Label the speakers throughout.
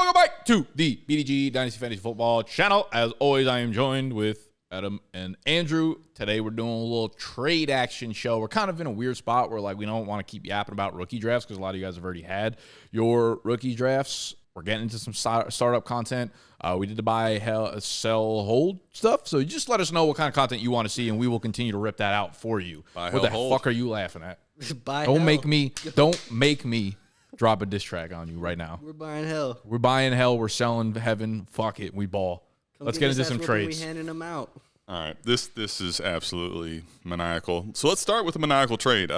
Speaker 1: welcome back to the BDGE Dynasty Fantasy Football channel. As always, I am joined with Adam and Andrew. Today, we're doing a little trade action show. We're kind of in a weird spot where, like, we don't want to keep yapping about rookie drafts because a lot of you guys have already had your rookie drafts. We're getting into some startup content. We did the buy, sell, hold stuff. So just let us know what kind of content you want to see, and we will continue to rip that out for you. What the fuck are you laughing at? Don't make me drop a diss track on you right now.
Speaker 2: We're buying hell.
Speaker 1: We're buying hell. We're selling heaven. Fuck it. We ball. Let's get into some trades.
Speaker 2: We handing them out.
Speaker 3: All right. This is absolutely maniacal. So let's start with a maniacal trade.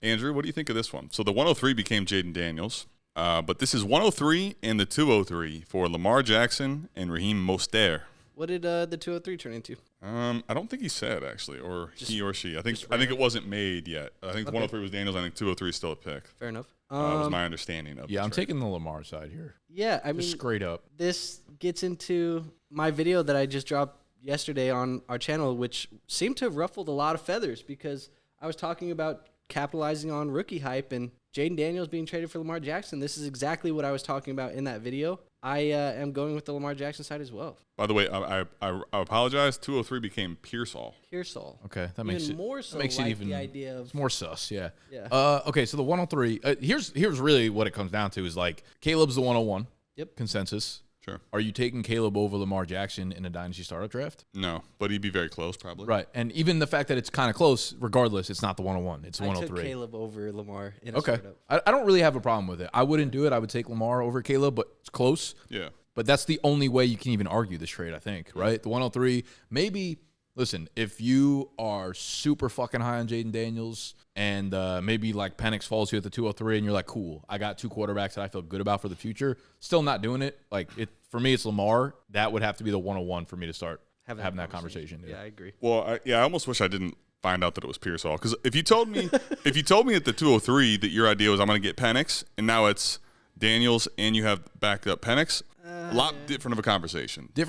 Speaker 3: Andrew, what do you think of this one? So the 103 became Jaden Daniels. But this is 103 and the 203 for Lamar Jackson and Raheem Mostert.
Speaker 2: What did the 203 turn into?
Speaker 3: I don't think he said, actually, or he or she. I think it wasn't made yet. I think 103 was Daniels. I think 203 is still a pick.
Speaker 2: Fair enough.
Speaker 3: Was my understanding of.
Speaker 1: Yeah, I'm taking the Lamar side here.
Speaker 2: Yeah, I mean,
Speaker 1: straight up.
Speaker 2: This gets into my video that I just dropped yesterday on our channel, which seemed to have ruffled a lot of feathers because I was talking about capitalizing on rookie hype and Jaden Daniels being traded for Lamar Jackson. This is exactly what I was talking about in that video. I am going with the Lamar Jackson side as well.
Speaker 3: By the way, I apologize. 203 became Pearsall.
Speaker 2: Pearsall.
Speaker 1: Okay, that makes it
Speaker 2: more so.
Speaker 1: That makes
Speaker 2: like
Speaker 1: it even
Speaker 2: the idea of
Speaker 1: it's more sus. Yeah.
Speaker 2: Yeah.
Speaker 1: Okay, so the 103. Here's really what it comes down to is like Caleb's the 101.
Speaker 2: Yep.
Speaker 1: Consensus.
Speaker 3: Sure.
Speaker 1: Are you taking Caleb over Lamar Jackson in a Dynasty startup draft?
Speaker 3: No, but he'd be very close probably.
Speaker 1: Right. And even the fact that it's kind of close, regardless, it's not the 101. It's the 103.
Speaker 2: I took Caleb over Lamar in a
Speaker 1: Okay.
Speaker 2: startup.
Speaker 1: I don't really have a problem with it. I wouldn't do it. I would take Lamar over Caleb, but it's close.
Speaker 3: Yeah.
Speaker 1: But that's the only way you can even argue this trade, I think, right? The 103, maybe, listen, if you are super fucking high on Jaden Daniels and maybe like Penix falls you at the 203 and you're like, cool, I got two quarterbacks that I feel good about for the future, still not doing it. Like, for me, it's Lamar. That would have to be the 101 for me to start having that conversation.
Speaker 2: Yeah, I agree.
Speaker 3: Well, I almost wish I didn't find out that it was Pearsall because if you told me at the 203 that your idea was I'm going to get Penix and now it's Daniels and you have backed up Penix, a lot different of a conversation.
Speaker 1: Than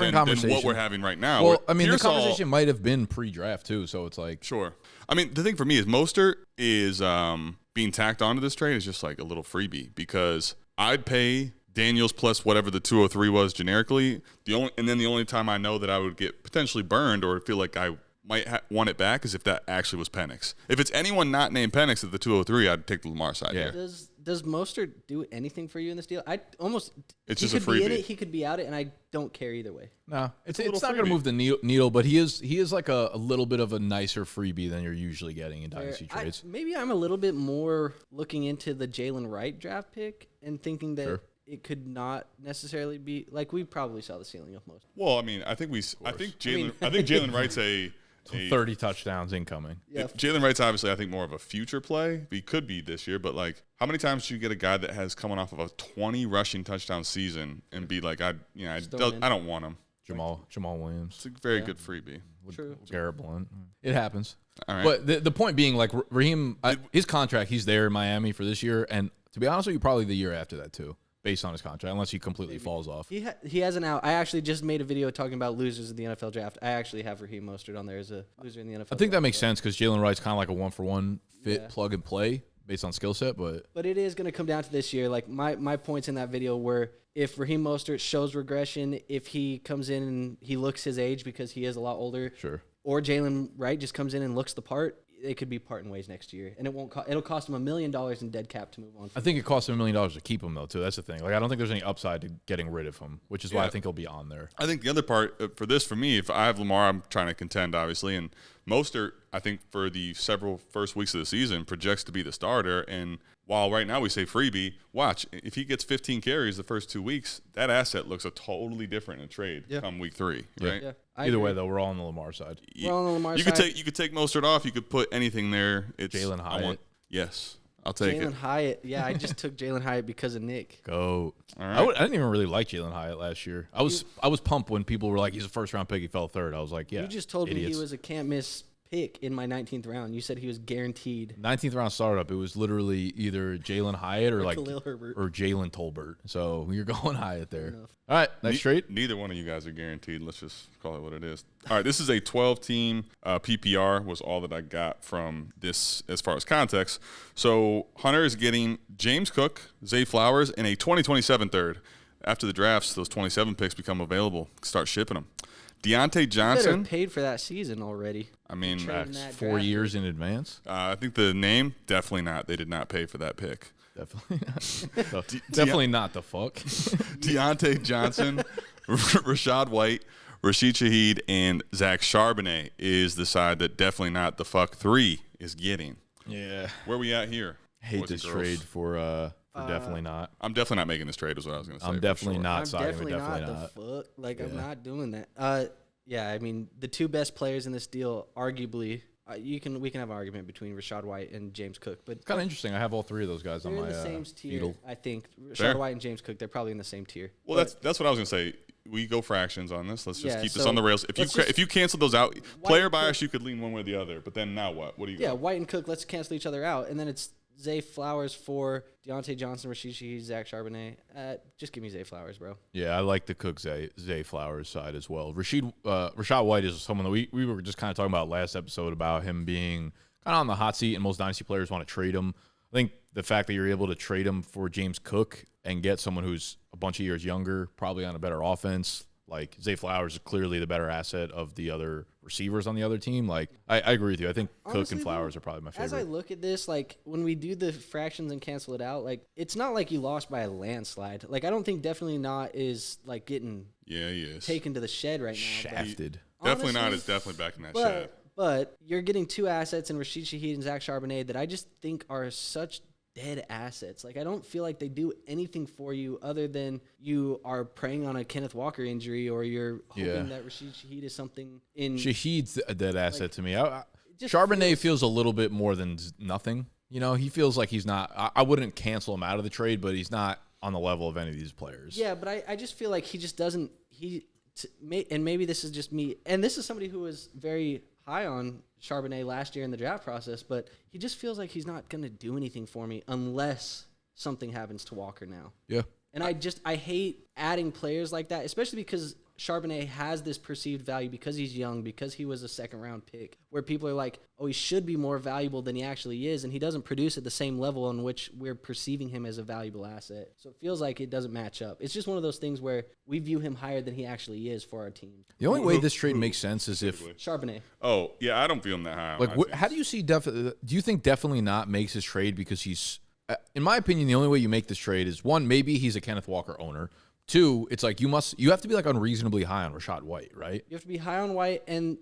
Speaker 3: what we're having right now.
Speaker 1: Well, I mean, Pearsall, the conversation might have been pre-draft too, so it's like
Speaker 3: sure. I mean, the thing for me is Mostert is being tacked onto this trade is just like a little freebie because I'd pay Daniels plus whatever the 203 was generically. The only time I know that I would get potentially burned or feel like I might want it back is if that actually was Penix. If it's anyone not named Penix at the 203, I'd take the Lamar side here.
Speaker 2: Does Mostert do anything for you in this deal?
Speaker 3: It's just a freebie.
Speaker 2: Be in it, he could be out it, and I don't care either way.
Speaker 1: No, it's not going to move the needle, but he is like a little bit of a nicer freebie than you're usually getting in Dynasty trades.
Speaker 2: Maybe I'm a little bit more looking into the Jalen Wright draft pick and thinking that it could not necessarily be like we probably saw the ceiling of most.
Speaker 3: Well, I mean, I think Jalen Wright's a
Speaker 1: 30 touchdowns incoming.
Speaker 2: Yeah.
Speaker 3: Jalen Wright's obviously, I think, more of a future play. He could be this year, but like, how many times do you get a guy that has coming off of a 20 rushing touchdown season and be like, I don't want him.
Speaker 1: Jamal Williams.
Speaker 3: It's a very good freebie.
Speaker 2: True.
Speaker 1: Garrett Blunt. It happens.
Speaker 3: All right.
Speaker 1: But the point being, like Raheem, his contract, he's there in Miami for this year, and to be honest with you, probably the year after that too. Based on his contract, unless he completely falls off.
Speaker 2: He has an out. I actually just made a video talking about losers in the NFL draft. I actually have Raheem Mostert on there as a loser in the NFL.
Speaker 1: I think that makes sense because Jalen Wright's kind of like a one-for-one fit, plug and play based on skill set. But
Speaker 2: it is going to come down to this year. Like my points in that video were if Raheem Mostert shows regression, if he comes in and he looks his age because he is a lot older, or Jalen Wright just comes in and looks the part. They could be parting ways next year, and it'll cost him $1 million in dead cap to move on.
Speaker 1: I think it costs him $1 million to keep him though too. That's the thing. Like I don't think there's any upside to getting rid of him, which is why I think he'll be on there.
Speaker 3: I think the other part for me, if I have Lamar, I'm trying to contend obviously, and Mostert, I think for the several first weeks of the season projects to be the starter. And while right now we say freebie, watch if he gets 15 carries the first 2 weeks, that asset looks a totally different in a trade come week 3, right?
Speaker 2: Yeah.
Speaker 1: Either way, though, we're all on the Lamar side.
Speaker 2: We're on the Lamar side.
Speaker 3: You could take Mostert off. You could put anything there. It's
Speaker 1: Jalen Hyatt.
Speaker 3: Yes, I'll take it.
Speaker 2: Jalen Hyatt. Yeah, I just took Jalen Hyatt because of Nick.
Speaker 1: Go.
Speaker 3: All right.
Speaker 1: I didn't even really like Jalen Hyatt last year. I was pumped when people were like, he's a first-round pick. He fell third. I was like, yeah.
Speaker 2: You just told me he was a can't-miss pick in my 19th round. You said he was guaranteed.
Speaker 1: 19th round startup. It was literally either Jalen Hyatt or like
Speaker 2: Khalil Herbert.
Speaker 1: or Jalen Tolbert. So you're going Hyatt there. All right, next trade.
Speaker 3: Neither one of you guys are guaranteed. Let's just call it what it is. All right, this is a 12-team PPR was all that I got from this as far as context. So Hunter is getting James Cook, Zay Flowers, and a 2027 third. after the drafts, those 27 picks become available. Start shipping them. Deontay
Speaker 2: Better
Speaker 3: Johnson.
Speaker 2: paid for that season already.
Speaker 3: I mean,
Speaker 2: Trading that
Speaker 1: 4
Speaker 2: draft
Speaker 1: years in advance.
Speaker 3: I think the name, definitely not. They did not pay for that pick.
Speaker 1: Definitely not. Definitely not the fuck.
Speaker 3: Deontay Johnson, Rashad White, Rashid Shaheed, and Zach Charbonnet is the side that definitely not the fuck 3 is getting.
Speaker 1: Yeah.
Speaker 3: Where we at here?
Speaker 1: Hate
Speaker 3: boys and
Speaker 1: this
Speaker 3: girls?
Speaker 1: trade for definitely not.
Speaker 3: I'm definitely not making this trade is what I was going to say.
Speaker 1: I'm
Speaker 3: for
Speaker 1: definitely
Speaker 3: sure.
Speaker 1: not
Speaker 2: I'm
Speaker 1: siding with
Speaker 2: definitely
Speaker 1: definitely
Speaker 2: not.
Speaker 1: not.
Speaker 2: The fuck? Like, I'm not doing that. Yeah, I mean, the 2 best players in this deal, arguably, we can have an argument between Rashad White and James Cook, but
Speaker 1: Kind of interesting. I have all 3 of those guys
Speaker 2: they're
Speaker 1: on
Speaker 2: in
Speaker 1: my
Speaker 2: the same tier.
Speaker 1: beetle.
Speaker 2: I think Rashad
Speaker 3: Fair.
Speaker 2: White and James Cook, they're probably in the same tier.
Speaker 3: Well, that's what I was going to say. We go fractions on this. Let's just
Speaker 2: Yeah,
Speaker 3: keep this
Speaker 2: so
Speaker 3: on the rails. If you cancel those out, player
Speaker 2: and
Speaker 3: bias,
Speaker 2: Cook-
Speaker 3: you could lean one way or the other. But then now what? What do you
Speaker 2: Yeah,
Speaker 3: got?
Speaker 2: White and Cook, let's cancel each other out, and then it's Zay Flowers for Deontay Johnson, Rashid Shaheed, Zach Charbonnet. Just give me Zay Flowers, bro.
Speaker 1: Yeah, I like the Cook Zay Flowers side as well. Rashad White is someone that we were just kind of talking about last episode about him being kind of on the hot seat, and most dynasty players want to trade him. I think the fact that you're able to trade him for James Cook and get someone who's a bunch of years younger, probably on a better offense, like Zay Flowers is clearly the better asset of the other receivers on the other team. Like, I agree with you. I think Cook
Speaker 2: Honestly,
Speaker 1: and Flowers
Speaker 2: though,
Speaker 1: are probably my
Speaker 2: As I
Speaker 1: favorite.
Speaker 2: look at this, like when we do the fractions and cancel it out, like it's not like you lost by a landslide. Like I don't think definitely not is like getting
Speaker 3: Yeah, he is.
Speaker 2: taken to the shed right now. but-
Speaker 1: Shafted.
Speaker 3: Definitely not.
Speaker 2: honestly,
Speaker 3: Is definitely back in that
Speaker 2: but,
Speaker 3: shed.
Speaker 2: But you're getting 2 assets in Rashid Shaheed and Zach Charbonnet that I just think are such dead assets. Like I don't feel like they do anything for you other than you are preying on a Kenneth Walker injury or you're hoping
Speaker 1: Yeah.
Speaker 2: that Rashid Shaheed is something in.
Speaker 1: Shaheed's a dead asset to me.
Speaker 2: just
Speaker 1: Charbonnet feels a little bit more than nothing. You know, he feels like he's not. I wouldn't cancel him out of the trade, but he's not on the level of any of these players.
Speaker 2: Yeah, but I just feel like he just doesn't. And maybe this is just me. And this is somebody who was very high on Charbonnet last year in the draft process, but he just feels like he's not going to do anything for me unless something happens to Walker now.
Speaker 1: Yeah.
Speaker 2: And I hate adding players like that, especially because Charbonnet has this perceived value because he's young, because he was a second-round pick, where people are like, oh, he should be more valuable than he actually is, and he doesn't produce at the same level on which we're perceiving him as a valuable asset. So it feels like it doesn't match up. It's just one of those things where we view him higher than he actually is for our team.
Speaker 1: The only way this trade makes sense is if,
Speaker 2: Charbonnet.
Speaker 3: Oh, yeah, I don't feel him that high. On
Speaker 1: like,
Speaker 3: my team.
Speaker 1: how do you see? Do you think definitely not makes his trade because he's? In my opinion, the only way you make this trade is 1, maybe he's a Kenneth Walker owner. 2, it's like you have to be like unreasonably high on Rashad White, right?
Speaker 2: You have to be high on White, and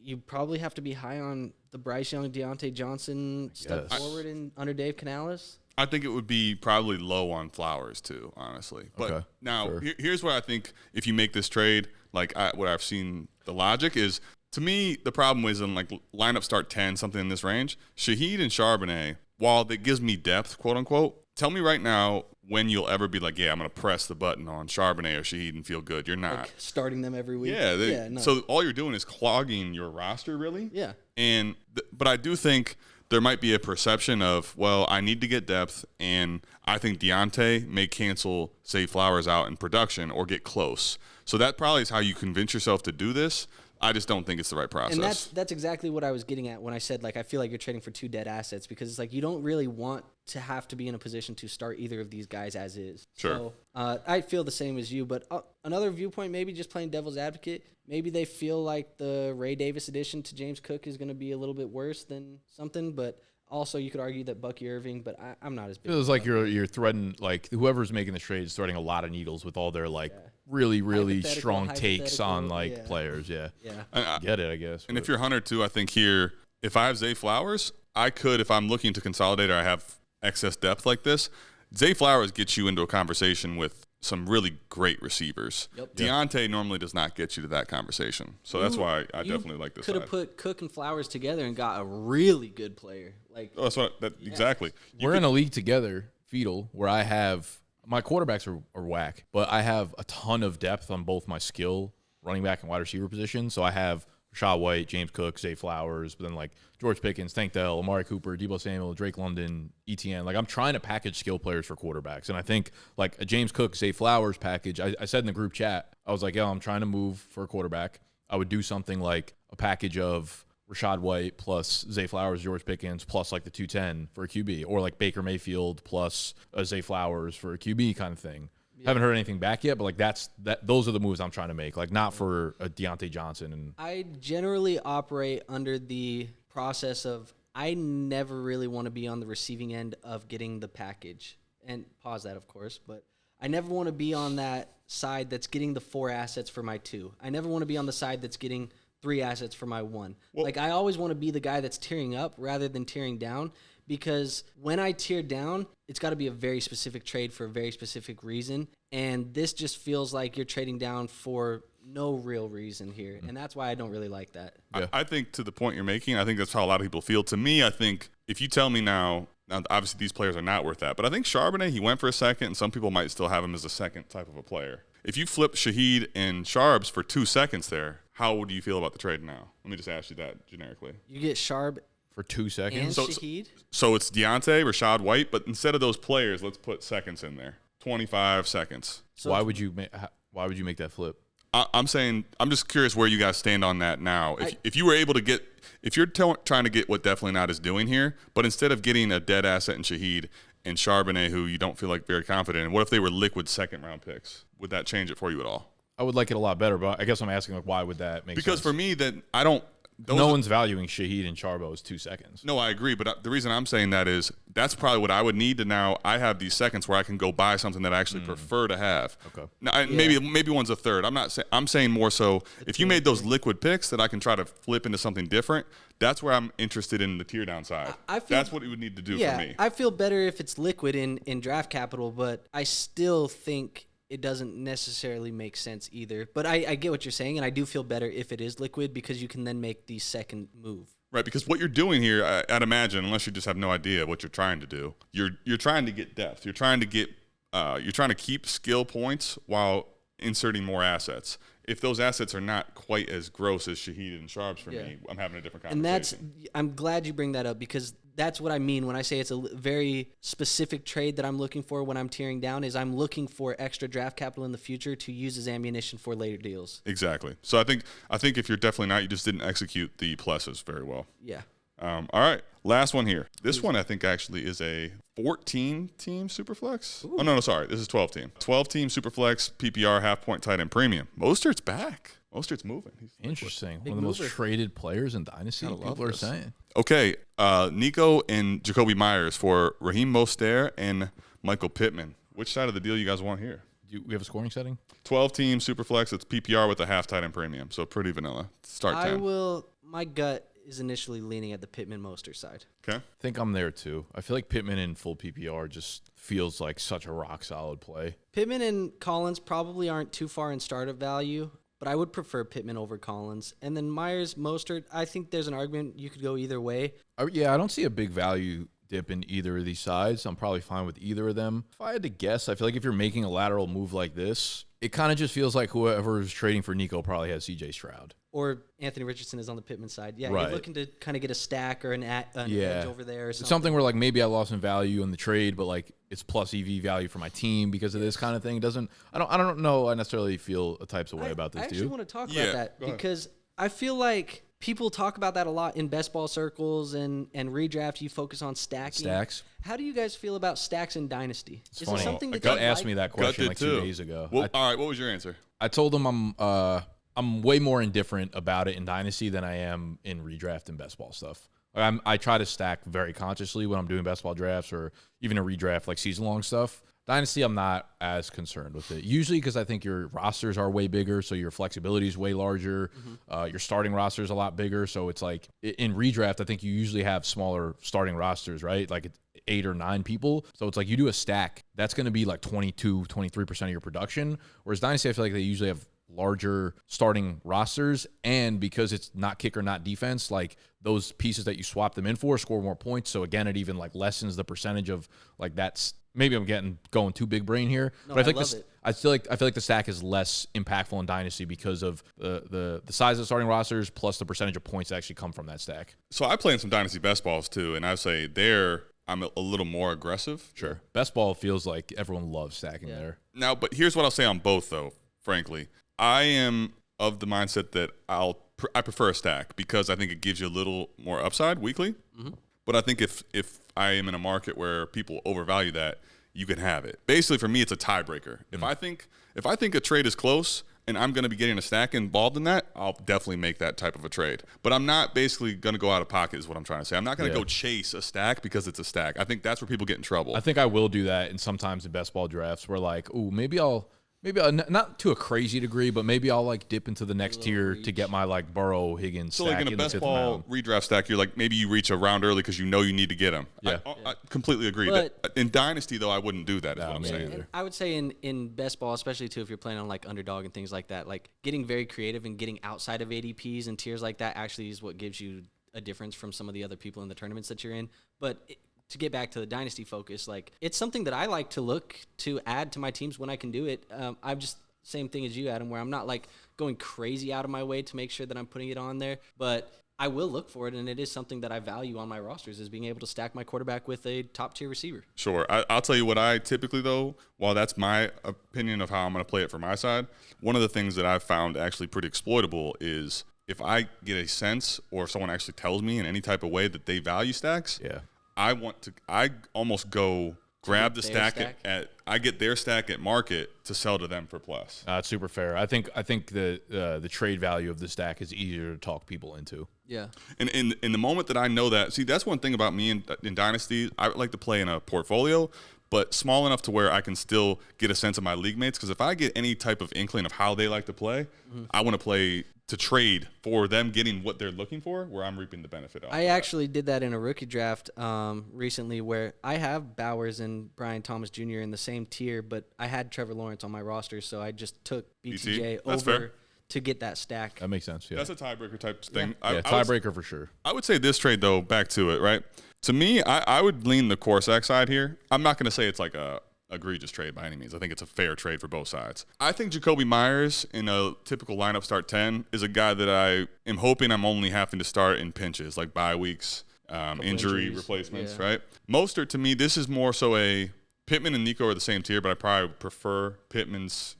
Speaker 2: you probably have to be high on the Bryce Young, Deontay Johnson step
Speaker 1: guess.
Speaker 2: forward in under Dave Canales.
Speaker 3: I think it would be probably low on Flowers too, honestly. But
Speaker 1: Okay,
Speaker 3: now
Speaker 1: sure.
Speaker 3: here's where I think if you make this trade, like what I've seen, the logic is to me the problem is in like lineup start 10 something in this range. Shaheed and Charbonnet, while that gives me depth, quote unquote. Tell me right now when you'll ever be like, yeah, I'm gonna press the button on Charbonnet or Shaheed and feel good. You're not.
Speaker 2: Like starting them every week.
Speaker 3: Yeah.
Speaker 2: No.
Speaker 3: So all you're doing is clogging your roster, really.
Speaker 2: Yeah.
Speaker 3: And but I do think there might be a perception of, well, I need to get depth, and I think Deontay may cancel Zay Flowers out in production or get close. So that probably is how you convince yourself to do this. I just don't think it's the right process.
Speaker 2: And that's exactly what I was getting at when I said, like, I feel like you're trading for 2 dead assets because it's like you don't really want to have to be in a position to start either of these guys as is.
Speaker 3: Sure.
Speaker 2: So I feel the same as you, but another viewpoint, maybe just playing devil's advocate, maybe they feel like the Ray Davis addition to James Cook is going to be a little bit worse than something, but also you could argue that Bucky Irving, but I'm not as big.
Speaker 1: It feels like you're threading, like whoever's making the trade is threading a lot of needles with all their like really
Speaker 2: Hypothetical,
Speaker 1: strong takes on
Speaker 2: hypothetical,
Speaker 1: like
Speaker 2: yeah.
Speaker 1: players. Yeah.
Speaker 2: Yeah.
Speaker 1: Get it, I guess.
Speaker 3: And
Speaker 1: but-
Speaker 3: if you're Hunter too, I think here, if I have Zay Flowers, I could, if I'm looking to consolidate or I have excess depth like this, Zay Flowers gets you into a conversation with some really great receivers.
Speaker 2: Yep.
Speaker 3: Deontay normally does not get you to that conversation. So that's why I definitely like this
Speaker 2: Could have
Speaker 3: side.
Speaker 2: put Cook and Flowers together and got a really good player. Like,
Speaker 3: Oh, that's what exactly.
Speaker 1: we're in a league together, Fetal, where I have my quarterbacks are whack, but I have a ton of depth on both my skill running back and wide receiver position. So I have Rashad White, James Cook, Zay Flowers, but then like George Pickens, Tank Dell, Amari Cooper, Deebo Samuel, Drake London, ETN. Like I'm trying to package skill players for quarterbacks. And I think like a James Cook, Zay Flowers package, I said in the group chat, I was like, yo, I'm trying to move for a quarterback. I would do something like a package of Rashad White plus Zay Flowers, George Pickens plus like the 210 for a QB, or like Baker Mayfield plus Zay Flowers for a QB kind of thing. Haven't heard anything back yet, but like those are the moves I'm trying to make. Like not for a Deontay Johnson. And
Speaker 2: I generally operate under the process of I never really want to be on the receiving end of getting the package. And pause that, of course, but I never want to be on that side that's getting the 4 assets for my 2. I never want to be on the side that's getting 3 assets for my 1. Well, like I always want to be the guy that's tearing up rather than tearing down, because when I tear down, it's got to be a very specific trade for a very specific reason. And this just feels like you're trading down for no real reason here. And that's why I don't really like that.
Speaker 3: Yeah. I think to the point you're making, I think that's how a lot of people feel. To me, I think if you tell me now obviously these players are not worth that, but I think Charbonnet, he went for a second, and some people might still have him as a second type of a player. If you flip Shaheed and Sharbs for 2 seconds there, how do you feel about the trade now? Let me just ask you that generically.
Speaker 2: You get Sharb
Speaker 1: for 2 seconds.
Speaker 2: and Shaheed?
Speaker 3: So it's Deontay, Rashad White, but instead of those players, let's put seconds in there. 25 seconds.
Speaker 1: So why would you make that flip?
Speaker 3: I'm saying, I'm just curious where you guys stand on that now. If you were able to get, if you're trying to get what Definitely Not is doing here, but instead of getting a dead asset in Shaheed and Charbonnet, who you don't feel like very confident in, what if they were liquid second-round picks? Would that change it for you at all?
Speaker 1: I would like it a lot better, but I guess I'm asking, like, why would that make sense?
Speaker 3: Because for me, that I don't.
Speaker 1: No one's valuing Shaheed and Charbo as 2 seconds.
Speaker 3: No, I agree. But the reason I'm saying that is that's probably what I would need to now. I have these seconds where I can go buy something that I actually prefer to have.
Speaker 1: Okay.
Speaker 3: Now, maybe one's a third. I'm saying more so if you made those liquid picks that I can try to flip into something different, that's where I'm interested in the tear down side. That's what it would need to do for me.
Speaker 2: I feel better if it's liquid in draft capital, but I still think it doesn't necessarily make sense either. But I get what you're saying, and I do feel better if it is liquid because you can then make the second move.
Speaker 3: Right, because what you're doing here, I'd imagine, unless you just have no idea what you're trying to do, you're trying to get depth. You're trying to keep skill points while inserting more assets. If those assets are not quite as gross as Shaheed and Sharbs for me, I'm having a different conversation.
Speaker 2: And I'm glad you bring that up because that's what I mean when I say it's a very specific trade that I'm looking for when I'm tearing down is I'm looking for extra draft capital in the future to use as ammunition for later deals.
Speaker 3: Exactly. So I think if you're Definitely Not, you just didn't execute the pluses very well.
Speaker 2: Yeah.
Speaker 3: All right. Last one here. This one I think actually is a 14-team Superflex. Ooh. Oh, no, sorry. This is 12-team. 12-team Superflex, PPR, half-point tight end premium. Mostert's back. Mostert's moving. He's
Speaker 1: interesting. One of the most traded players in Dynasty, people are saying.
Speaker 3: Okay. Nico and Jacoby Myers for Raheem Mostert and Michael Pittman. Which side of the deal you guys want here?
Speaker 1: Do we have a scoring setting?
Speaker 3: 12-team Superflex. It's PPR with a half tight end premium. So pretty vanilla. Start 10.
Speaker 2: My gut is initially leaning at the Pittman-Mostert side.
Speaker 3: Okay.
Speaker 1: I think I'm there too. I feel like Pittman in full PPR just feels like such a rock-solid play.
Speaker 2: Pittman and Collins probably aren't too far in startup value, but I would prefer Pittman over Collins. And then Myers-Mostert, I think there's an argument you could go either way.
Speaker 1: I don't see a big value dip in either of these sides. I'm probably fine with either of them. If I had to guess, I feel like if you're making a lateral move like this, it kind of just feels like whoever is trading for Nico probably has CJ Stroud.
Speaker 2: Or Anthony Richardson is on the Pittman side. Yeah,
Speaker 1: right.
Speaker 2: You're looking to kind of get a stack or an edge over there or something.
Speaker 1: It's something where, like, maybe I lost in value in the trade, but, like, it's plus EV value for my team because of this kind of thing. I don't know I necessarily feel a types of way about this,
Speaker 2: I actually want to talk about that because I feel like people talk about that a lot in best ball circles and redraft. You focus on stacking.
Speaker 1: Stacks.
Speaker 2: How do you guys feel about stacks in Dynasty?
Speaker 1: It's funny. Something that Gut asked me that question like 2 days ago.
Speaker 3: Well, all right, what was your answer?
Speaker 1: I told him I'm way more indifferent about it in Dynasty than I am in redraft and best ball stuff. I try to stack very consciously when I'm doing best ball drafts or even a redraft like season-long stuff. Dynasty, I'm not as concerned with it. Usually because I think your rosters are way bigger, so your flexibility is way larger. Your starting roster is a lot bigger, so it's like in redraft, I think you usually have smaller starting rosters, right? Like 8 or 9 people. So it's like you do a stack, that's going to be like 22, 23% of your production. Whereas Dynasty, I feel like they usually have larger starting rosters, and because it's not kicker, not defense, like those pieces that you swap them in for score more points. So again, it even like lessens the percentage of like that's maybe I'm going too big brain here,
Speaker 2: no,
Speaker 1: but I feel like the stack is less impactful in Dynasty because of the size of the starting rosters plus the percentage of points that actually come from that stack.
Speaker 3: So I play in some Dynasty best balls too, and I say I'm a little more aggressive.
Speaker 1: Sure, best ball feels like everyone loves stacking there.
Speaker 3: Now, but here's what I'll say on both though. Frankly, I am of the mindset that I prefer a stack because I think it gives you a little more upside weekly. But I think if I am in a market where people overvalue that, you can have it. Basically, for me, it's a tiebreaker. If I think a trade is close and I'm going to be getting a stack involved in that, I'll definitely make that type of a trade. But I'm not basically going to go out of pocket is what I'm trying to say. I'm not going to go chase a stack because it's a stack. I think that's where people get in trouble.
Speaker 1: I think I will do that, and sometimes in best ball drafts, where like, ooh, maybe I'll not to a crazy degree, but maybe I'll like dip into the next tier to get my like Burrow Higgins.
Speaker 3: So
Speaker 1: stack
Speaker 3: like in a best
Speaker 1: the
Speaker 3: ball
Speaker 1: round.
Speaker 3: redraft stack, you're like maybe you reach a round early because you know you need to get him.
Speaker 1: Yeah.
Speaker 3: I completely agree.
Speaker 2: But-
Speaker 3: In Dynasty though, I wouldn't do that. Is what I'm
Speaker 1: me
Speaker 3: saying.
Speaker 1: neither.
Speaker 2: I would say in best ball, especially too, if you're playing on like underdog and things like that, like getting very creative and getting outside of ADPs and tiers like that actually is what gives you a difference from some of the other people in the tournaments that you're in. But to get back to the dynasty focus, like it's something that I like to look to add to my teams when I can do it. I'm just same thing as you, Adam, where I'm not like going crazy out of my way to make sure that I'm putting it on there, but I will look for it, and it is something that I value on my rosters is being able to stack my quarterback with a top-tier receiver.
Speaker 3: Sure. I'll tell you what I typically, though, while that's my opinion of how I'm going to play it for my side, one of the things that I've found actually pretty exploitable is if I get a sense or if someone actually tells me in any type of way that they value stacks, I almost go grab the stack I get their stack at market to sell to them for plus.
Speaker 1: That's super fair. I think the trade value of the stack is easier to talk people into.
Speaker 2: Yeah.
Speaker 3: And in the moment that I know that, see, that's one thing about me in Dynasty. I like to play in a portfolio, but small enough to where I can still get a sense of my league mates. Because if I get any type of inkling of how they like to play, I want to play to trade for them getting what they're looking for, where I'm reaping the benefit of.
Speaker 2: I actually did that in a rookie draft recently where I have Bowers and Brian Thomas Jr. in the same tier, but I had Trevor Lawrence on my roster, so I just took BTJ over to get that stack.
Speaker 1: That makes sense, yeah.
Speaker 3: That's a tiebreaker type thing.
Speaker 1: Yeah, tiebreaker for sure.
Speaker 3: I would say this trade, though, back to it, right? To me, I would lean the Corsac side here. I'm not going to say it's like a egregious trade by any means. I think it's a fair trade for both sides. I think Jacoby Myers in a typical lineup start 10 is a guy that I am hoping I'm only having to start in pinches, like bye weeks, injury replacements, right? Mostert, to me, this is more so a Pittman and Nico are the same tier, but I probably prefer Pittman's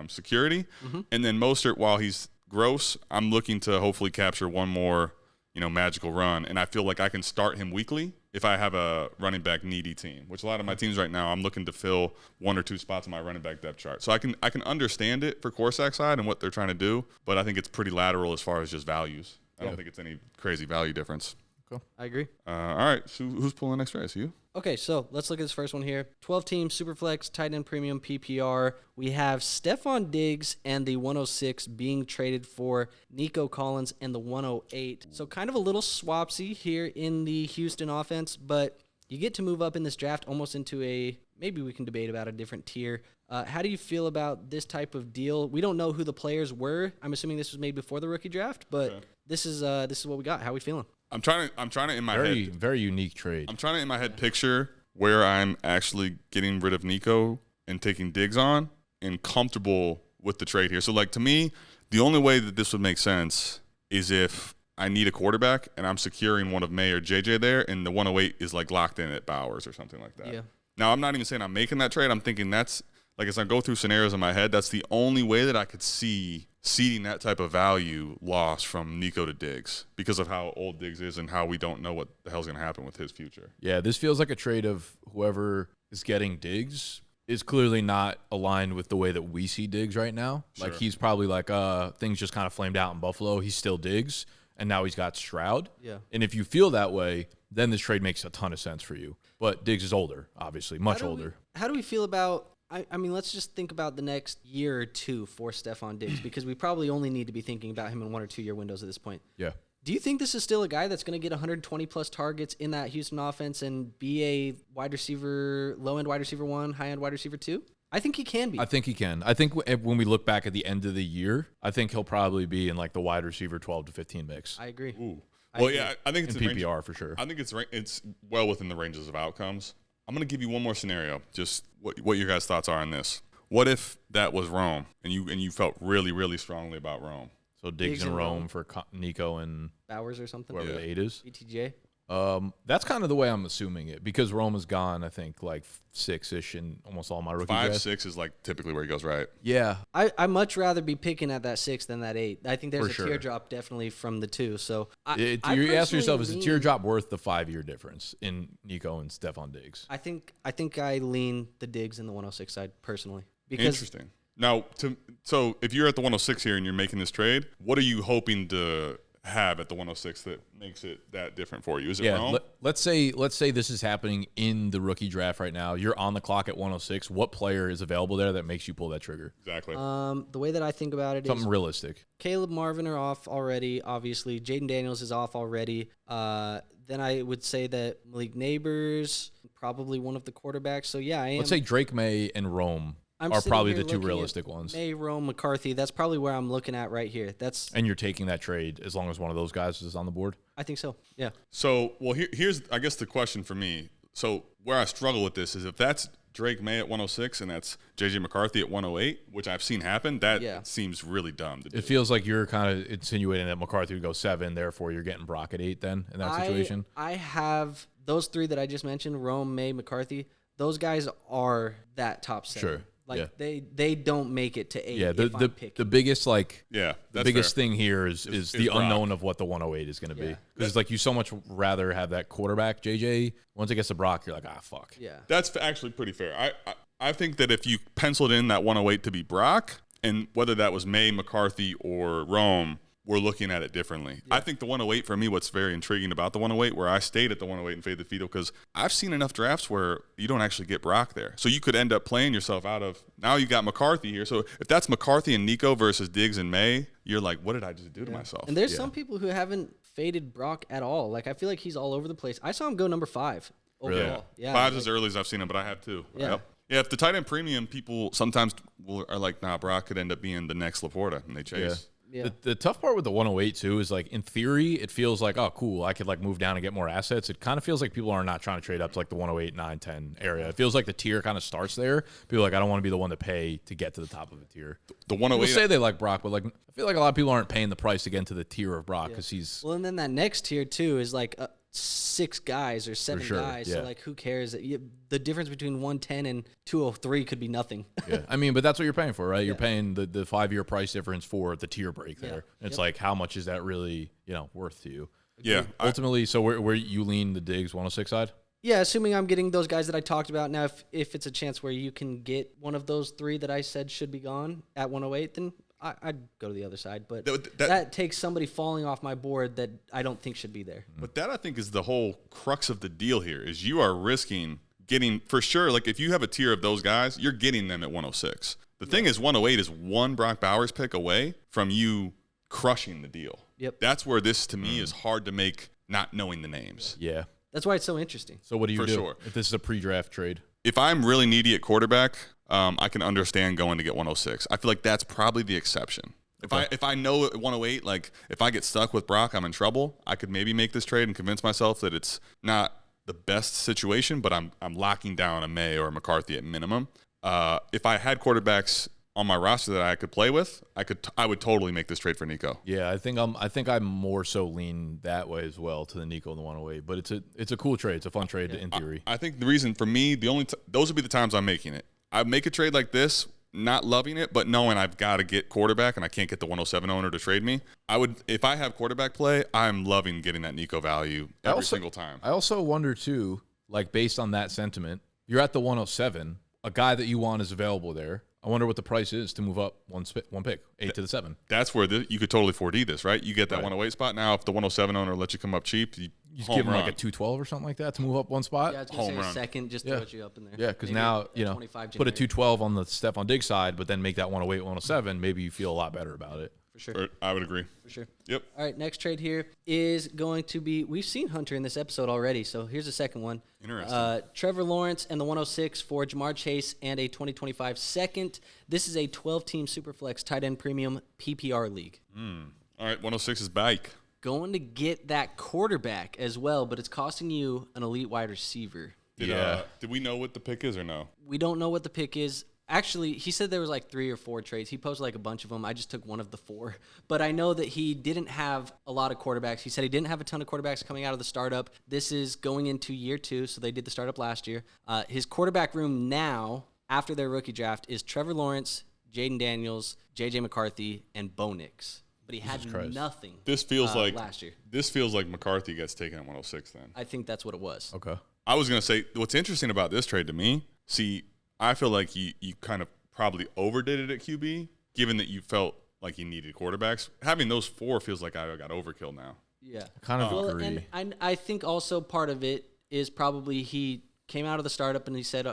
Speaker 3: security. And then Mostert, while he's gross, I'm looking to hopefully capture one more, magical run. And I feel like I can start him weekly if I have a running back needy team, which a lot of my teams right now, I'm looking to fill one or two spots on my running back depth chart. So I can understand it for Corsac's side and what they're trying to do, but I think it's pretty lateral as far as just values. I don't think it's any crazy value difference.
Speaker 1: Cool.
Speaker 2: I agree.
Speaker 3: All right, so who's pulling the next race? You?
Speaker 2: Okay, so let's look at this first one here. 12-team Superflex, tight end premium PPR. We have Stephon Diggs and the 106 being traded for Nico Collins and the 108. So kind of a little swapsy here in the Houston offense, but you get to move up in this draft almost into maybe we can debate about a different tier. How do you feel about this type of deal? We don't know who the players were. I'm assuming this was made before the rookie draft, but this is what we got. How are we feeling?
Speaker 3: I'm trying to in my head.
Speaker 1: Very unique trade.
Speaker 3: I'm trying to in my head picture where I'm actually getting rid of Nico and taking Diggs on and comfortable with the trade here. So like to me, the only way that this would make sense is if I need a quarterback and I'm securing one of May or JJ there, and the 108 is like locked in at Bowers or something like that.
Speaker 2: Yeah.
Speaker 3: Now I'm not even saying I'm making that trade. I'm thinking that's like as I go through scenarios in my head, that's the only way that I could see seeding that type of value loss from Nico to Diggs because of how old Diggs is and how we don't know what the hell's going to happen with his future.
Speaker 1: Yeah, this feels like a trade of whoever is getting Diggs is clearly not aligned with the way that we see Diggs right now.
Speaker 3: Sure.
Speaker 1: Like he's probably like things just kind of flamed out in Buffalo. He's still Diggs, and now he's got Stroud.
Speaker 2: Yeah.
Speaker 1: And if you feel that way, then this trade makes a ton of sense for you. But Diggs is older, obviously, much older.
Speaker 2: How do we feel about I mean, let's just think about the next year or two for Stephon Diggs because we probably only need to be thinking about him in 1 or 2 year windows at this point.
Speaker 1: Yeah.
Speaker 2: Do you think this is still a guy that's going to get 120-plus targets in that Houston offense and be a wide receiver, low-end wide receiver 1, high-end wide receiver 2? I think he can be.
Speaker 1: I think he can. I think when we look back at the end of the year, I think he'll probably be in like the wide receiver 12 to 15 mix.
Speaker 2: I agree.
Speaker 3: Ooh. Well, yeah, I think it's
Speaker 1: in PPR for sure.
Speaker 3: I think it's well within the ranges of outcomes. I'm going to give you one more scenario, just what your guys' thoughts are on this. What if that was Rome and you felt really, really strongly about Rome?
Speaker 1: So Diggs and Rome for Nico and
Speaker 2: Bowers or something.
Speaker 1: whoever the 8 is.
Speaker 2: BTJ.
Speaker 1: That's kind of the way I'm assuming it because Rome is gone. I think like 6-ish in almost all my rookie
Speaker 3: 5,
Speaker 1: drafts.
Speaker 3: 6 is like typically where he goes, right?
Speaker 1: Yeah,
Speaker 2: I much rather be picking at that 6 than that 8. I think there's
Speaker 1: For
Speaker 2: a
Speaker 1: sure.
Speaker 2: teardrop definitely from the 2. So I
Speaker 1: you ask yourself, is
Speaker 2: personally
Speaker 1: a teardrop worth the 5-year difference in Nico and Stephon Diggs?
Speaker 2: I think I lean the Diggs in the 106 side personally because
Speaker 3: Interesting. Now, so if you're at the 106 here and you're making this trade, what are you hoping to have at the 106 that makes it that different for you? Is it Rome?
Speaker 1: Let's say this is happening in the rookie draft right now. You're on the clock at 106. What player is available there that makes you pull that trigger?
Speaker 3: Exactly.
Speaker 2: the way that I think about it
Speaker 1: Something
Speaker 2: is
Speaker 1: realistic.
Speaker 2: Caleb Marvin are off already. Obviously, Jaden Daniels is off already. Then I would say that Malik Neighbors, probably one of the quarterbacks. So yeah, I am.
Speaker 1: Let's say Drake May and Rome
Speaker 2: I'm
Speaker 1: are
Speaker 2: sitting
Speaker 1: probably
Speaker 2: here
Speaker 1: the two
Speaker 2: looking
Speaker 1: realistic
Speaker 2: at
Speaker 1: ones.
Speaker 2: May, Rome, McCarthy. That's probably where I'm looking at right here.
Speaker 1: And you're taking that trade as long as one of those guys is on the board?
Speaker 2: I think so. Yeah.
Speaker 3: So, well, here's, I guess, the question for me. So where I struggle with this is if that's Drake May at 106 and that's J.J. McCarthy at 108, which I've seen happen, that seems really dumb to do.
Speaker 1: It feels like you're kind of insinuating that McCarthy would go 7, therefore you're getting Brock at 8 then in that situation?
Speaker 2: I have those 3 that I just mentioned, Rome, May, McCarthy. Those guys are that top 7.
Speaker 1: Sure.
Speaker 2: Like they don't make it to 8
Speaker 1: Yeah,
Speaker 2: if I'm picking.
Speaker 1: the biggest
Speaker 3: Yeah,
Speaker 1: the biggest
Speaker 3: fair.
Speaker 1: thing here is the
Speaker 3: Brock.
Speaker 1: unknown of what the 108 is going to be.
Speaker 2: Yeah.
Speaker 1: Because it's like you so much rather have that quarterback JJ. Once it gets to Brock, you're like, fuck.
Speaker 2: Yeah.
Speaker 3: That's actually pretty fair. I think that if you penciled in that 108 to be Brock, and whether that was May, McCarthy, or Rome, we're looking at it differently. Yeah. I think the 108 for me, what's very intriguing about the 108, where I stayed at the 108 and faded the Fido, because I've seen enough drafts where you don't actually get Brock there. So you could end up playing yourself out of, now you got McCarthy here. So if that's McCarthy and Nico versus Diggs and May, you're like, what did I just do to myself?
Speaker 2: And there's some people who haven't faded Brock at all. Like, I feel like he's all over the place. I saw him go number 5 overall.
Speaker 1: Really?
Speaker 2: Yeah.
Speaker 3: 5's as early as I've seen him, but I have too.
Speaker 2: Yeah.
Speaker 3: Yep. Yeah, if the tight end premium, people sometimes are like, nah, Brock could end up being the next Laporta, and they chase.
Speaker 2: Yeah.
Speaker 1: The tough part with the 108 too is like in theory it feels like, oh cool, I could like move down and get more assets. It kind of feels like people are not trying to trade up to like the 108, 9, 10 area. It feels like the tier kind of starts there. People are like, I don't want to be the one to pay to get to the top of the tier.
Speaker 3: The 108
Speaker 1: People say they like Brock, but like I feel like a lot of people aren't paying the price to get into the tier of Brock because he's
Speaker 2: Well, and then that next tier too is like 6 guys or 7
Speaker 1: sure,
Speaker 2: guys.
Speaker 1: yeah.
Speaker 2: So like, who cares? The difference between 110 and 203 could be nothing.
Speaker 1: yeah. I mean, but that's what you're paying for, right? You're paying the 5-year price difference for the tier break there.
Speaker 2: Yeah.
Speaker 1: It's like, how much is that really, worth to you?
Speaker 3: Yeah.
Speaker 1: Ultimately, so where you lean the Diggs 106 side?
Speaker 2: Yeah, assuming I'm getting those guys that I talked about. Now, if it's a chance where you can get one of those 3 that I said should be gone at 108, then I'd go to the other side. But that takes somebody falling off my board that I don't think should be there.
Speaker 3: But that, I think, is the whole crux of the deal here, is you are risking getting, for sure, like if you have a tier of those guys, you're getting them at 106. The thing is, 108 is one Brock Bowers pick away from you crushing the deal.
Speaker 2: Yep.
Speaker 3: That's where this, to me, is hard to make not knowing the names.
Speaker 1: Yeah.
Speaker 2: That's why it's so interesting.
Speaker 1: So what do you
Speaker 3: For
Speaker 1: do
Speaker 3: sure.
Speaker 1: if this is a pre-draft trade?
Speaker 3: If I'm really needy at quarterback, I can understand going to get 106. I feel like that's probably the exception. If I know at 108, like if I get stuck with Brock, I'm in trouble. I could maybe make this trade and convince myself that it's not the best situation, but I'm locking down a May or a McCarthy at minimum. If I had quarterbacks on my roster that I could play with, I would totally make this trade for Nico.
Speaker 1: Yeah, I think I'm more so lean that way as well to the Nico and the 108. But it's a cool trade. It's a fun trade in theory.
Speaker 3: I think the reason for me, those would be the times I'm making it. I make a trade like this, not loving it, but knowing I've got to get quarterback and I can't get the 107 owner to trade me. If I have quarterback play, I'm loving getting that Nico value every single time.
Speaker 1: I also wonder too, like based on that sentiment, you're at the 107, a guy that you want is available there. I wonder what the price is to move up one pick, 8 to the 7.
Speaker 3: That's where you could totally 4D this, right? You get that 108 spot. Now, if the 107 owner lets you come up cheap, you
Speaker 1: just give him like a 212 or something like that to move up one spot.
Speaker 2: Yeah, I was going
Speaker 3: Home
Speaker 2: to say
Speaker 3: run.
Speaker 2: a second, just throw you up in there.
Speaker 1: Yeah, because
Speaker 2: Maybe
Speaker 1: now,
Speaker 2: a 25
Speaker 1: put a
Speaker 2: generic.
Speaker 1: 212 on the Stephon Diggs side, but then make that 108, 107, maybe you feel a lot better about it.
Speaker 2: For sure.
Speaker 3: I would agree.
Speaker 2: For sure.
Speaker 3: Yep.
Speaker 2: All right, next trade here is going to be, we've seen Hunter in this episode already, so here's the second one.
Speaker 3: Interesting.
Speaker 2: Trevor Lawrence and the 106 for Jamar Chase and a 2025 second. This is a 12-team Superflex tight end premium PPR league.
Speaker 3: All right, 106 is back.
Speaker 2: Going to get that quarterback as well, but it's costing you an elite wide receiver.
Speaker 3: Did we know what the pick is or no?
Speaker 2: We don't know what the pick is. Actually, he said there was like 3 or 4 trades. He posted like a bunch of them. I just took one of the 4. But I know that he didn't have a lot of quarterbacks. He said he didn't have a ton of quarterbacks coming out of the startup. This is going into year 2, so they did the startup last year. His quarterback room now, after their rookie draft, is Trevor Lawrence, Jaden Daniels, J.J. McCarthy, and Bo Nix. But he had nothing last year.
Speaker 3: This feels like McCarthy gets taken at 106 then.
Speaker 2: I think that's what it was.
Speaker 1: Okay.
Speaker 3: I was going to say, what's interesting about this trade to me, I feel like you kind of probably overdid it at QB, given that you felt like you needed quarterbacks. Having those 4 feels like I got overkill now.
Speaker 2: Yeah.
Speaker 1: Kind of agree.
Speaker 2: And I think also part of it is probably he came out of the startup and he said,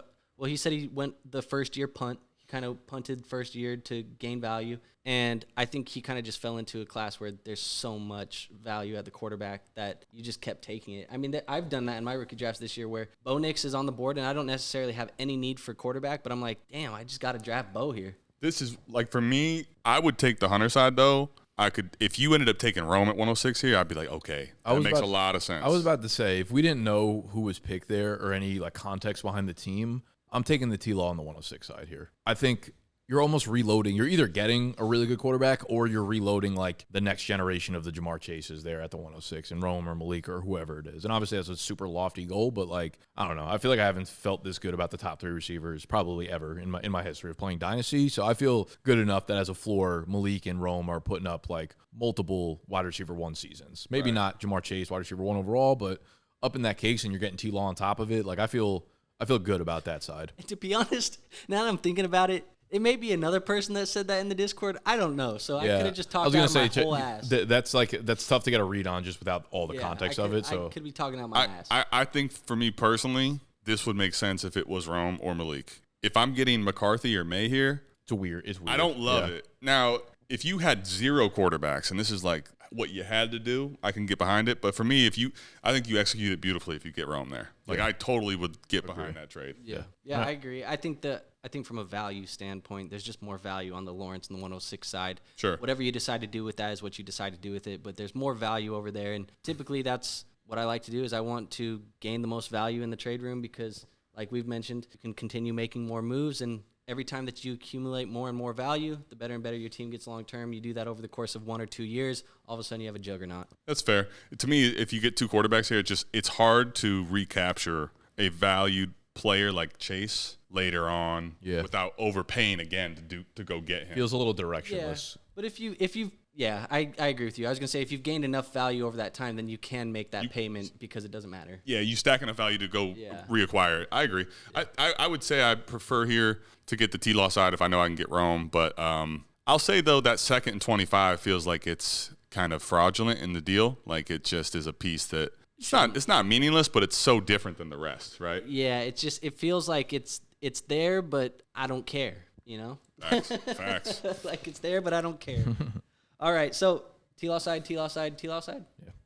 Speaker 2: he said he went the first year punt. He kind of punted first year to gain value. And I think he kind of just fell into a class where there's so much value at the quarterback that you just kept taking it. I mean, I've done that in my rookie drafts this year where Bo Nix is on the board and I don't necessarily have any need for quarterback, but I'm like, damn, I just got to draft Bo here.
Speaker 3: This is like, for me, I would take the Hunter side though. If you ended up taking Rome at 106 here, I'd be like, okay, that makes a lot of sense.
Speaker 1: I was about to say, if we didn't know who was picked there or any like context behind the team, I'm taking the T-Law on the 106 side here. I think you're almost reloading. You're either getting a really good quarterback or you're reloading like the next generation of the Jamar Chases there at the 106 and Rome or Malik or whoever it is. And obviously that's a super lofty goal, but like, I don't know. I feel like I haven't felt this good about the top 3 receivers probably ever in my history of playing Dynasty. So I feel good enough that as a floor, Malik and Rome are putting up like multiple wide receiver 1 seasons. Maybe not Jamar Chase, wide receiver 1 overall, but up in that case and you're getting T-Law on top of it. Like I feel good about that side.
Speaker 2: And to be honest, now that I'm thinking about it, it may be another person that said that in the Discord. I don't know. So I could have just talked out my whole ass.
Speaker 1: That's tough to get a read on just without all the context of it. So
Speaker 2: I could be talking out my ass.
Speaker 3: I think for me personally, this would make sense if it was Rome or Malik. If I'm getting McCarthy or May here,
Speaker 1: it's weird.
Speaker 3: I don't love it. Now, if you had 0 quarterbacks, and this is like what you had to do, I can get behind it. But for me, I think you execute it beautifully if you get Rome there. Like I totally would get behind that trade.
Speaker 2: Yeah, I agree. I think from a value standpoint, there's just more value on the Lawrence and the 106 side.
Speaker 3: Sure.
Speaker 2: Whatever you decide to do with that is what you decide to do with it. But there's more value over there, and typically that's what I like to do. Is I want to gain the most value in the trade room because, like we've mentioned, you can continue making more moves and. Every time that you accumulate more and more value, the better and better your team gets long term. You do that over the course of 1 or 2 years, all of a sudden you have a juggernaut.
Speaker 3: That's fair. To me, if you get 2 quarterbacks here, it's hard to recapture a valued player like Chase later on without overpaying again to go get him.
Speaker 1: Feels a little directionless.
Speaker 2: Yeah. But if you I agree with you. I was going to say if you've gained enough value over that time, then you can make that payment because it doesn't matter.
Speaker 3: Yeah, you stack enough value to go reacquire it. I agree. Yeah. I would say I prefer here to get the T-Law side if I know I can get Rome. But I'll say, though, that 2nd and 25 feels like it's kind of fraudulent in the deal. Like it just is a piece that it's not meaningless, but it's so different than the rest, right?
Speaker 2: Yeah, it feels like it's there, but I don't care, you know?
Speaker 3: Facts.
Speaker 2: Like it's there, but I don't care. All right, so T-Law side. Yeah.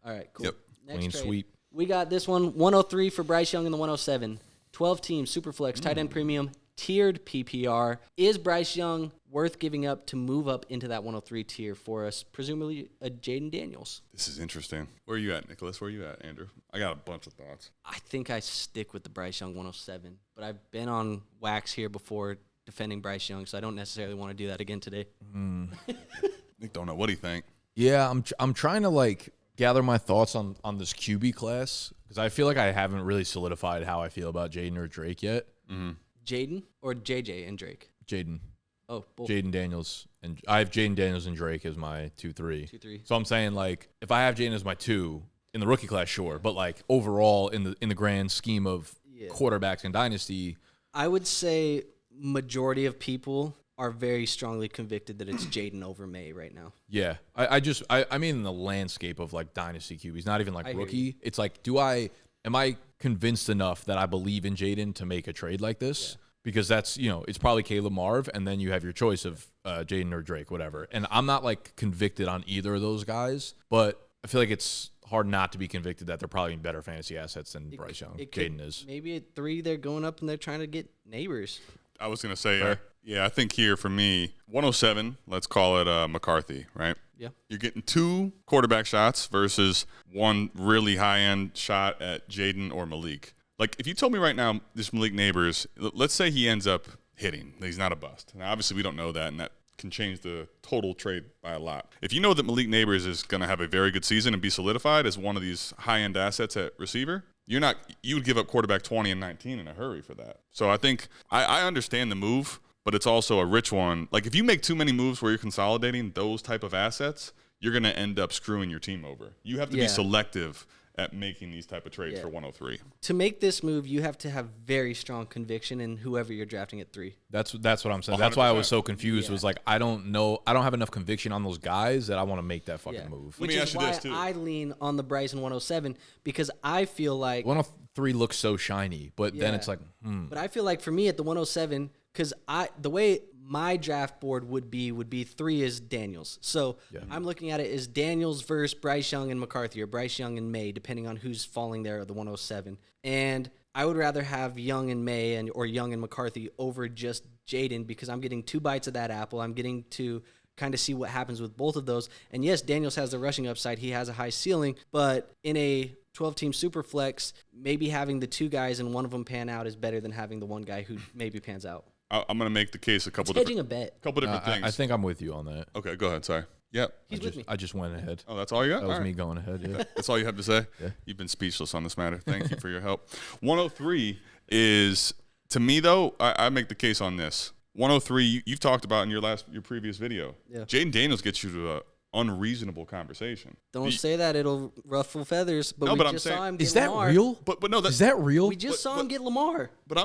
Speaker 2: All right, cool.
Speaker 3: Yep.
Speaker 2: Next
Speaker 1: Clean
Speaker 2: trade.
Speaker 1: sweep.
Speaker 2: We got this one, 103 for Bryce Young in the 107. 12 team, Superflex, tight end premium, tiered PPR. Is Bryce Young worth giving up to move up into that 103 tier for us, presumably a Jaden Daniels?
Speaker 3: This is interesting. Where are you at, Nicholas? Where are you at, Andrew? I got a bunch of thoughts.
Speaker 2: I think I stick with the Bryce Young 107, but I've been on wax here before defending Bryce Young, so I don't necessarily want to do that again today.
Speaker 3: Nick, don't know. What do you think?
Speaker 1: Yeah, I'm trying to like gather my thoughts on this QB class because I feel like I haven't really solidified how I feel about Jaden or Drake yet.
Speaker 3: Mm-hmm.
Speaker 2: Jaden or JJ and Drake?
Speaker 1: Jaden.
Speaker 2: Oh, both.
Speaker 1: Jaden Daniels. And I have Jaden Daniels and Drake as my 2-3.
Speaker 2: 2-3.
Speaker 1: So I'm saying like if I have Jaden as my 2 in the rookie class, sure, but like overall in the grand scheme of quarterbacks in Dynasty,
Speaker 2: I would say majority of people are very strongly convicted that it's Jaden over May right now.
Speaker 1: Yeah. I mean in the landscape of like Dynasty QBs, not even like rookie. It's like am I convinced enough that I believe in Jaden to make a trade like this? Yeah. Because that's, it's probably Caleb Marv, and then you have your choice of Jaden or Drake, whatever. And I'm not like convicted on either of those guys, but I feel like it's hard not to be convicted that they're probably better fantasy assets than Bryce Young. Jaden is.
Speaker 2: Maybe at 3 they're going up and they're trying to get neighbors.
Speaker 3: I was going to say, I think here for me, 107, let's call it McCarthy, right?
Speaker 2: Yeah.
Speaker 3: You're getting 2 quarterback shots versus 1 really high-end shot at Jaden or Malik. Like, if you told me right now, this Malik Neighbors, let's say he ends up hitting. He's not a bust. Now, obviously, we don't know that, and that can change the total trade by a lot. If you know that Malik Neighbors is going to have a very good season and be solidified as one of these high-end assets at receiver, you would give up quarterback 20 and 19 in a hurry for that. So I think I understand the move, but it's also a rich one. Like, if you make too many moves where you're consolidating those type of assets, you're going to end up screwing your team over. You have to be selective at making these type of trades for 103.
Speaker 2: To make this move, you have to have very strong conviction in whoever you're drafting at 3.
Speaker 1: That's what I'm saying. 100%. That's why I was so confused. Was like, I don't know. I don't have enough conviction on those guys that I want to make that fucking move.
Speaker 2: Which is why I lean on the Bryson 107 because I feel like
Speaker 1: 103 looks so shiny, but then it's like,
Speaker 2: But I feel like for me at the 107, because the way my draft board would be 3 is Daniels. So I'm looking at it as Daniels versus Bryce Young and McCarthy, or Bryce Young and May, depending on who's falling there at the 107. And I would rather have Young and May or Young and McCarthy over just Jaden because I'm getting 2 bites of that apple. I'm getting to kind of see what happens with both of those. And yes, Daniels has the rushing upside. He has a high ceiling, but in a 12-team super flex, maybe having the 2 guys and one of them pan out is better than having the one guy who maybe pans out.
Speaker 3: I'm going to make the case a couple
Speaker 2: different
Speaker 3: things.
Speaker 1: I think I'm with you on that.
Speaker 3: Okay, go ahead. Sorry. Yep.
Speaker 2: He's with me.
Speaker 1: I just went ahead.
Speaker 3: Oh, that's all you got?
Speaker 1: That was me going ahead. Yeah.
Speaker 3: That's all you have to say?
Speaker 1: Yeah.
Speaker 3: You've been speechless on this matter. Thank you for your help. 103 is, to me, though, I make the case on this. 103, you've talked about in your previous video. Yeah. Jaden Daniels gets you to a unreasonable conversation.
Speaker 2: Don't say that; it'll ruffle feathers. But
Speaker 3: no,
Speaker 2: we just saw him get Lamar.
Speaker 1: Is that real?
Speaker 3: But no,
Speaker 1: is that real?
Speaker 2: We just saw him get Lamar.
Speaker 3: But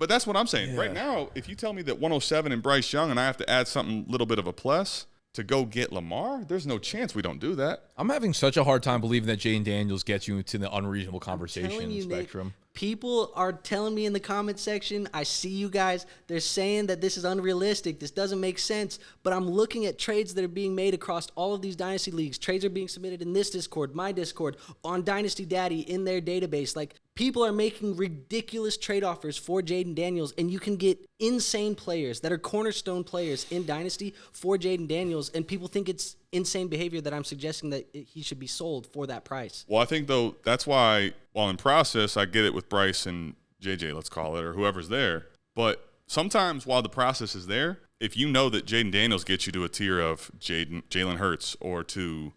Speaker 3: that's what I'm saying. Yeah. Right now, if you tell me that 107 and Bryce Young, and I have to add something little bit of a plus to go get Lamar, there's no chance we don't do that.
Speaker 1: I'm having such a hard time believing that Jaden Daniels gets you into the unreasonable conversation spectrum.
Speaker 2: Nick, people are telling me in the comment section, I see you guys, they're saying that this is unrealistic, this doesn't make sense, but I'm looking at trades that are being made across all of these Dynasty leagues. Trades are being submitted in this Discord, my Discord, on Dynasty Daddy, in their database. Like, people are making ridiculous trade offers for Jaden Daniels, and you can get insane players that are cornerstone players in Dynasty for Jaden Daniels, and people think it's insane behavior that I'm suggesting that he should be sold for that price.
Speaker 3: Well, I think, though, that's why, while in process, I get it with Bryce and JJ, let's call it, or whoever's there. But sometimes while the process is there, if you know that Jaden Daniels gets you to a tier of Jalen Hurts or to,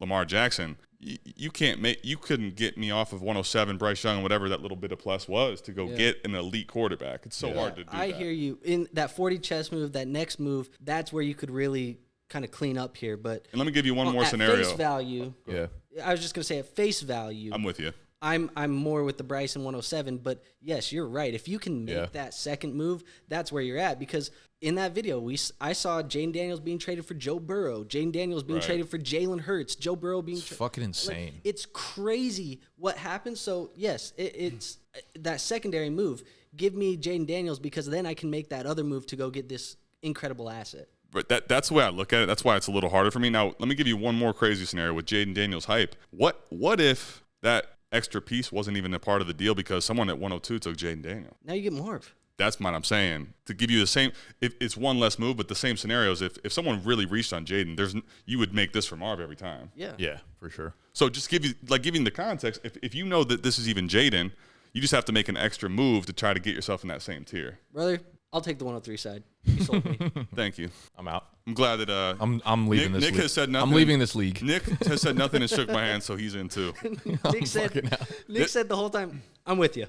Speaker 3: Lamar Jackson, you couldn't get me off of 107, Bryce Young, and whatever that little bit of plus was to go get an elite quarterback. It's so hard to do that.
Speaker 2: I hear you. In that 40 chess move, that next move, that's where you could really kind of clean up here. But
Speaker 3: and let me give you one more scenario.
Speaker 2: At face value, I was just going to say at face value.
Speaker 3: I'm with you.
Speaker 2: I'm more with the Bryson 107, but yes, you're right. If you can make that second move, that's where you're at. Because in that video, I saw Jaden Daniels being traded for Joe Burrow, Jaden Daniels being traded for Jalen Hurts, Joe Burrow being
Speaker 1: fucking insane.
Speaker 2: Like, it's crazy what happens. So yes, it's that secondary move. Give me Jaden Daniels because then I can make that other move to go get this incredible asset.
Speaker 3: But that's the way I look at it. That's why it's a little harder for me. Now, let me give you one more crazy scenario with Jaden Daniels' hype. What if that extra piece wasn't even a part of the deal because someone at 102 took Jaden Daniels?
Speaker 2: Now you get Marv.
Speaker 3: That's what I'm saying. To give you the same, it's one less move, but the same scenarios. If someone really reached on Jaden, you would make this for Marv every time.
Speaker 1: Yeah, for sure.
Speaker 3: So just giving the context. If you know that this is even Jaden, you just have to make an extra move to try to get yourself in that same tier.
Speaker 2: Brother, I'll take the 103 side. You sold me.
Speaker 3: Thank you.
Speaker 1: I'm out.
Speaker 3: I'm glad that
Speaker 1: I'm leaving this league.
Speaker 3: Nick has said nothing.
Speaker 1: I'm leaving this league.
Speaker 3: Nick has said nothing and shook my hand, so he's in too.
Speaker 2: Nick said the whole time, I'm with you.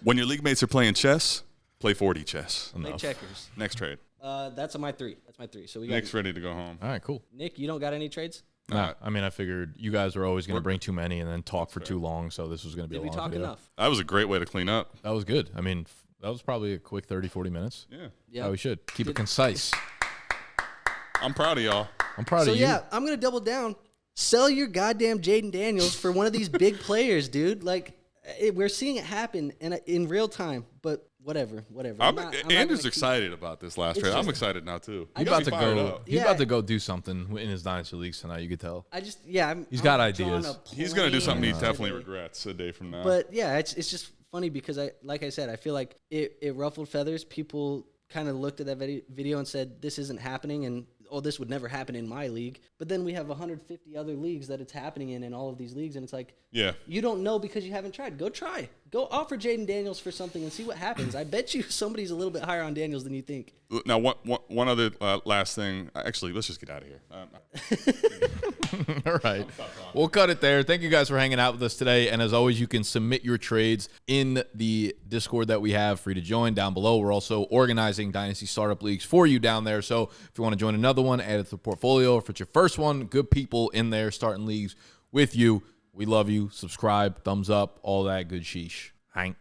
Speaker 3: When your league mates are playing chess, play 4D chess.
Speaker 2: Play checkers.
Speaker 3: Next trade.
Speaker 2: That's my 3. That's my 3. So we got
Speaker 3: Nick's ready to go home.
Speaker 1: All right, cool.
Speaker 2: Nick, you don't got any trades?
Speaker 1: Nah, I mean, I figured you guys were always going to bring too many and then talk for too long, so this was going to be a long video. Did we talk enough?
Speaker 3: That was a great way to clean up.
Speaker 1: That was good. I mean, that was probably a quick 30, 40 minutes.
Speaker 3: Yeah.
Speaker 1: How we should. Keep it concise.
Speaker 3: I'm proud of y'all.
Speaker 1: I'm proud of you.
Speaker 2: So, yeah, I'm going to double down. Sell your goddamn Jaden Daniels for one of these big players, dude. Like, we're seeing it happen in real time, but whatever.
Speaker 3: Andrew's excited about this last trade. I'm excited now, too.
Speaker 1: He's about to go do something in his Dynasty leagues tonight, you could tell.
Speaker 2: He's
Speaker 1: got ideas.
Speaker 3: He's going to do something he definitely regrets a day from now.
Speaker 2: But, yeah, it's just funny because, like I said, I feel like it ruffled feathers. People kind of looked at that video and said, this isn't happening, and oh, this would never happen in my league. But then we have 150 other leagues that it's happening in all of these leagues. And it's like,
Speaker 3: Yeah.
Speaker 2: you don't know because you haven't tried. Go try. Go offer Jaden Daniels for something and see what happens. I bet you somebody's a little bit higher on Daniels than you think.
Speaker 3: Now, one other last thing. Actually, let's just get out of here.
Speaker 1: All right. We'll cut it there. Thank you guys for hanging out with us today. And as always, you can submit your trades in the Discord that we have free to join down below. We're also organizing Dynasty Startup Leagues for you down there. So if you want to join another one, add it to the portfolio. If it's your first one, good people in there starting leagues with you. We love you. Subscribe, thumbs up, all that good sheesh. Hank.